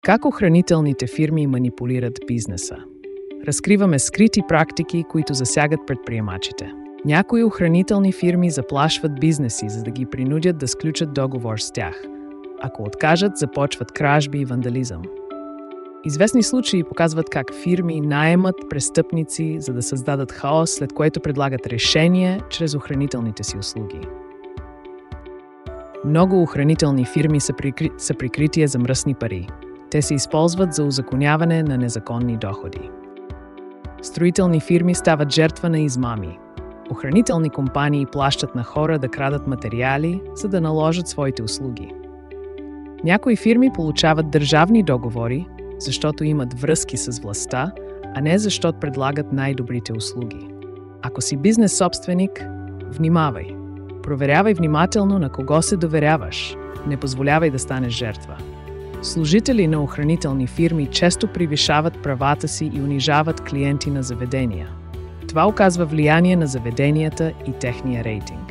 Как охранителните фирми манипулират бизнеса? Разкриваме скрити практики, които засягат предприемачите. Някои охранителни фирми заплашват бизнеси, за да ги принудят да сключат договор с тях. Ако откажат, започват кражби и вандализъм. Известни случаи показват как фирми наемат престъпници, за да създадат хаос, след което предлагат решения чрез охранителните си услуги. Много охранителни фирми са прикритие за мръсни пари. Те се използват за узаконяване на незаконни доходи. Строителни фирми стават жертва на измами. Охранителни компании плащат на хора да крадат материали, за да наложат своите услуги. Някои фирми получават държавни договори, защото имат връзки с властта, а не защото предлагат най-добрите услуги. Ако си бизнес собственик, внимавай. Проверявай внимателно на кого се доверяваш. Не позволявай да станеш жертва. Служители на охранителни фирми често превишават правата си и унижават клиенти на заведения. Това оказва влияние на заведенията и техния рейтинг.